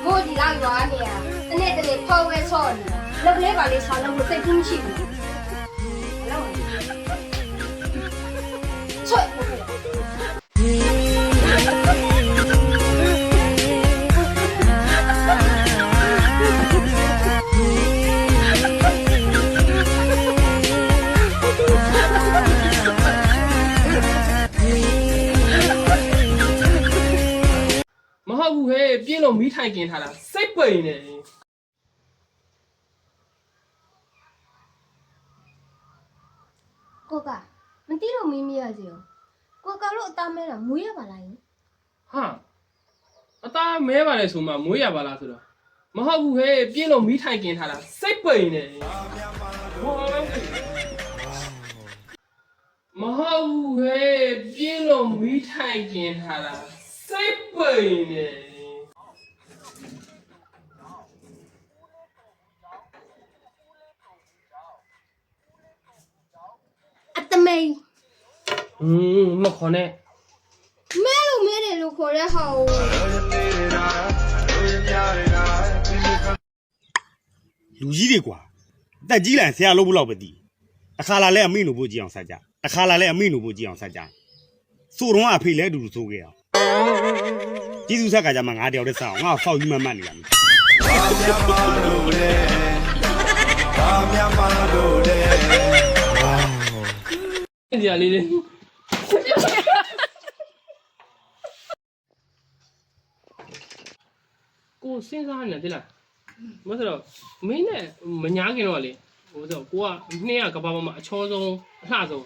မို့ဒီလောက်ရွာနေရတနေ့တနေ့ဖော်ဝဲဆော့နေတာလောက်ကလေးပါလေးဆောင်းလို့စိတ်ကူးမရှိဘူးလောက်ချွတ်မဟုတ်ဘူးဟဲ့ပြင်းလို့မီးထိုင်กินထားတာစိတ်ပိန်နေကိုကမတိလို့မင်းမရစီရောကိုကလို့အသားမဲတာမွေးရပါလားယင် ဟာအသားမဲပါလေဆိုမှမွေးရပါလားဆိုတော့မဟုတ်ဘူးဟဲ့ပြင်းလို့မီးထိုင်กินထားတာစိတ်ပိန်နေမဟုတ်ဘူးဟဲ့ပြင်းလို့မီးထိုင်กินထားတာစိတ်ပိန်နေအတမေးမခေါ်နဲ့မဲလို့မဲတယ်လို့ခေါ်တဲ့ဟာကို လူကြီးတွေကွာအသက်ကြီးလိုက်ဆရာလုပ်ဖို့လောက်ပဲတည်တစ်ခါလာလဲအမိနို့ဖို့ကြည့်အောင်စကြတစ်ခါလာလဲအမိနို့ဖို့ကြည့်အောင်စကြစိုးတော့အဖေလဲအတူတူစိုးခဲ့အောင်ကျေးဇူးဆက်ကကြမှာငါတယောက်တည်းစအောင်ငါဖောက်ယူမှမှတ်နေရမယ်ကြလေးလေးကိုစဉ်းစားနေတယ်လားမဆိုတော့မင်းနဲ့မညာခင်တော့လေဟိုဆိုကိုကနှစ်ကကဘာပေါ်မှာအချောဆုံးအလှဆုံး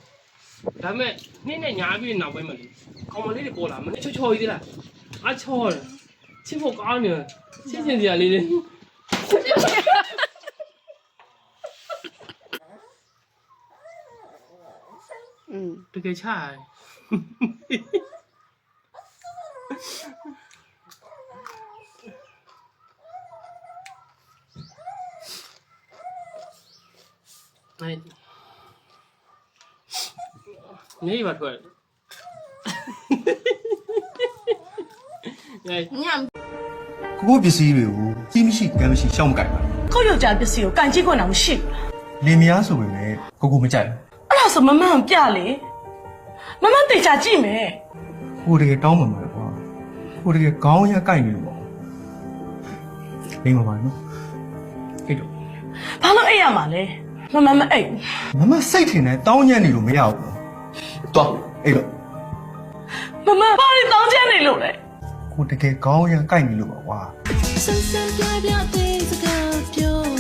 ဒါပေမဲ့နှစ်နဲ့ညာပြီးနောက်ပိုင်းမှာလေကောင်မလေးတွေပေါ်လာမင်းချောချောကြီးသေးလားအချောတယ်ချစ်ဖို့ကောင်းနေချစ်ချင်စရာလေးလေးတကယ်ချားနေပါထွက်ညံ ကိုပစ္စည်းတွေကိုကြီးမရှိကမ်းမရှိရှောင်းမကြိုက်ပါဘူး ကိုယောက်ျားပစ္စည်းကိုကန်ကြည့်ခွင့်တော့မရှိဘူး လင်မယားဆိုပေမဲ့ကိုမကြိုက်ဘူး အဲ့ဒါဆိုမမန်ပြလေမမန်တေချာကြည့်မယ် ကိုတကယ်တောင်းမှမှာကွာကိုတကယ်ခေါင်းရကြိုက်နေလို့ပေါ့လိမ့်ပါပါနော်အဲ့တော့ ဘာလို့အိပ်ရမှာလဲမမန်မအိပ် မမစိတ်ထင်တယ်တောင်းညံ့နေလို့မရဘူးတော့အဲ့တော့ မမန်ဘာလို့တောင်းချနေလို့လဲ ကိုတကယ်ခေါင်းရကြိုက်နေလို့ပါကွာ 深深代表对这个就。